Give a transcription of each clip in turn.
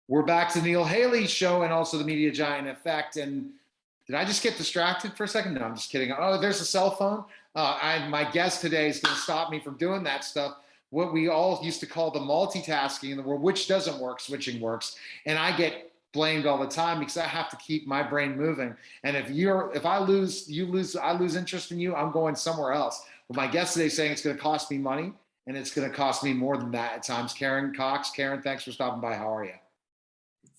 We're back to Neil Haley's show and also the Media Giant Effect. And did I just get distracted for a second? No, I'm just kidding. Oh, there's a cell phone. My guest today is going to stop me from doing that stuff. What we all used to call the multitasking in the world, which doesn't work, switching works. And I get blamed all the time because I have to keep my brain moving. And if I lose, you lose, I lose interest in you, I'm going somewhere else. But my guest today is saying it's going to cost me money and it's going to cost me more than that at times. Karen Cox. Karen, thanks for stopping by. How are you?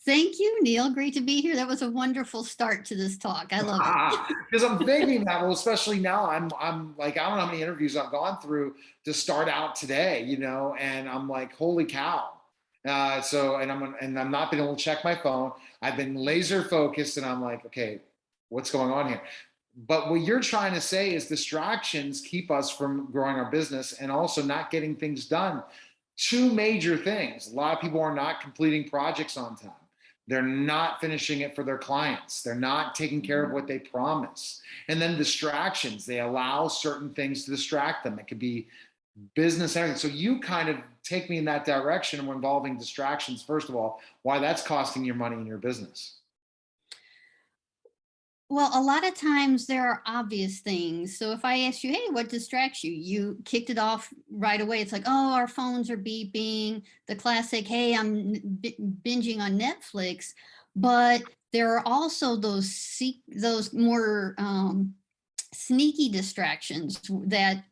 Thank you, Neil. Great to be here. That was a wonderful start to this talk. I love it. Because I'm thinking that, well, especially now, I'm like, I don't know how many interviews I've gone through to start out today, and I'm like, holy cow. And I'm not being able to check my phone. I've been laser focused, and I'm like, okay, what's going on here? But what you're trying to say is distractions keep us from growing our business and also not getting things done. Two major things. A lot of people are not completing projects on time. They're not finishing it for their clients. They're not taking care of what they promise. And then distractions, they allow certain things to distract them. It could be business, everything. So you kind of take me in that direction involving distractions, first of all, why that's costing your money in your business. Well, a lot of times there are obvious things. So if I ask you, hey, what distracts you? You kicked it off right away. It's like, oh, our phones are beeping. The classic, hey, I'm binging on Netflix. But there are also those more sneaky distractions that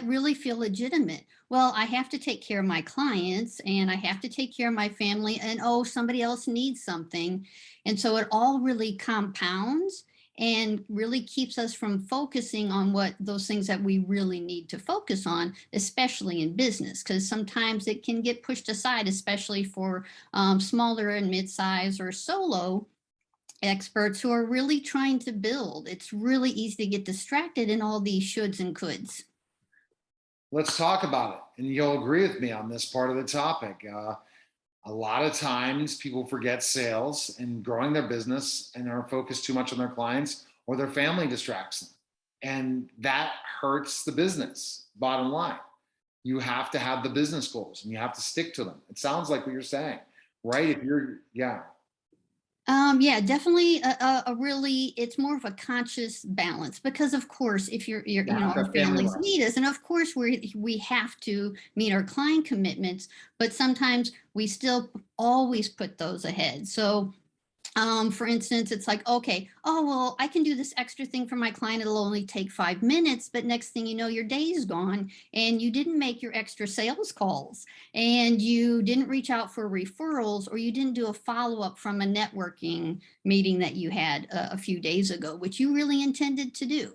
really feel legitimate. Well, I have to take care of my clients and I have to take care of my family, and oh, somebody else needs something. And so it all really compounds and really keeps us from focusing on what those things that we really need to focus on, especially in business, because sometimes it can get pushed aside, especially for smaller and mid-size or solo experts who are really trying to build. It's really easy to get distracted in all these shoulds and coulds. Let's talk about it. And you'll agree with me on this part of the topic. A lot of times people forget sales and growing their business and are focused too much on their clients or their family distracts them. And that hurts the business, bottom line. You have to have the business goals and you have to stick to them. It sounds like what you're saying, right? Yeah. Yeah, definitely a really, it's more of a conscious balance because of course, if You have to our have family families life. need us, and of course we have to meet our client commitments, but sometimes we still always put those ahead. So for instance, it's like, okay, oh, well, I can do this extra thing for my client. It'll only take 5 minutes, but next thing you know, your day is gone and you didn't make your extra sales calls and you didn't reach out for referrals, or you didn't do a follow-up from a networking meeting that you had a few days ago, which you really intended to do.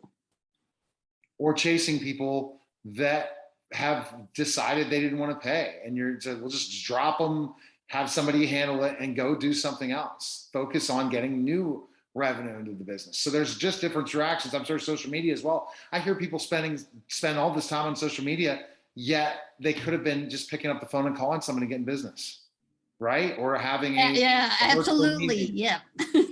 Or chasing people that have decided they didn't want to pay. And you're so we'll just drop them, have somebody handle it, and go do something else. Focus on getting new revenue into the business. So there's just different directions. I'm sure social media as well. I hear people spend all this time on social media, yet they could have been just picking up the phone and calling somebody to get in business, right? Or having Yeah, yeah, a virtual absolutely. meeting. Yeah,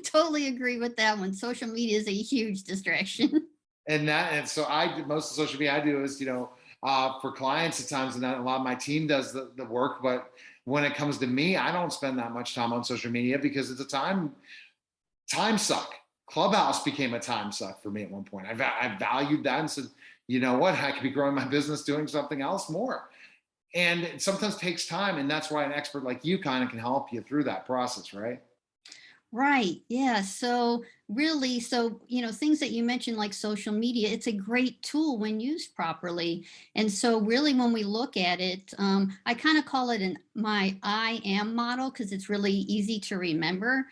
totally agree with that one. Social media is a huge distraction. And so I do most of the social media I do is for clients at times, and a lot of my team does the work. But when it comes to me, I don't spend that much time on social media because it's a time suck. Clubhouse became a time suck for me at one point. I valued that and said, you know what, I could be growing my business doing something else more. And it sometimes takes time, and that's why an expert like you kind of can help you through that process, right? Right. Yeah. So really, things that you mentioned like social media, it's a great tool when used properly. And so really when we look at it, I kind of call it my I am model because it's really easy to remember.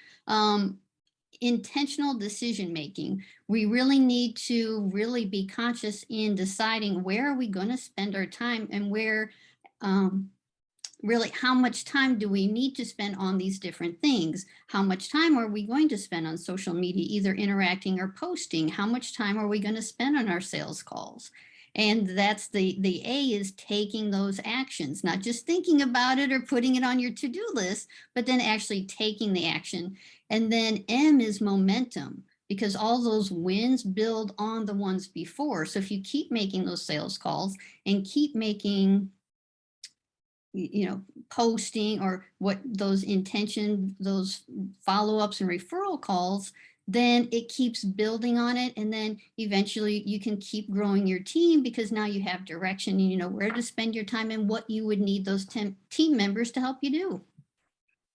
Intentional decision making. We really need to really be conscious in deciding where are we going to spend our time and where um, really how much time do we need to spend on these different things? How much time are we going to spend on social media, either interacting or posting? How much time are we going to spend on our sales calls? And that's the A is taking those actions, not just thinking about it or putting it on your to-do list, but then actually taking the action. And then M is momentum, because all those wins build on the ones before. So if you keep making those sales calls and keep making posting or what those intention, those follow-ups and referral calls, then it keeps building on it. And then eventually you can keep growing your team because now you have direction, and you know where to spend your time and what you would need those team members to help you do.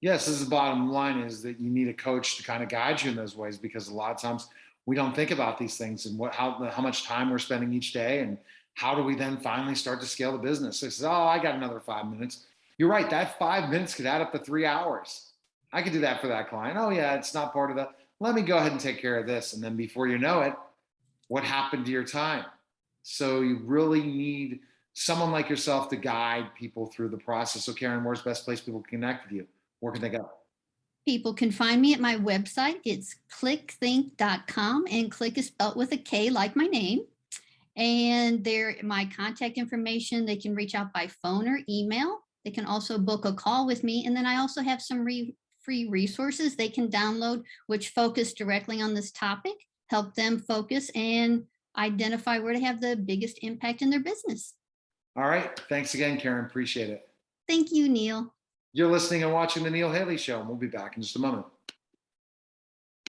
Yes, this is the bottom line, is that you need a coach to kind of guide you in those ways, because a lot of times we don't think about these things and how much time we're spending each day, and how do we then finally start to scale the business. So it says, oh, I got another 5 minutes. You're right. That 5 minutes could add up to 3 hours. I could do that for that client. Oh yeah, it's not part of the, let me go ahead and take care of this. And then before you know it, what happened to your time? So you really need someone like yourself to guide people through the process. So Karen, where's the best place people can connect with you? Where can they go? People can find me at my website. It's clickthink.com, and click is spelled with a K like my name. And there, my contact information, they can reach out by phone or email. They can also book a call with me. And then I also have some free resources they can download, which focus directly on this topic, help them focus and identify where to have the biggest impact in their business. All right. Thanks again, Karen. Appreciate it. Thank you, Neil. You're listening and watching The Neil Haley Show, and we'll be back in just a moment.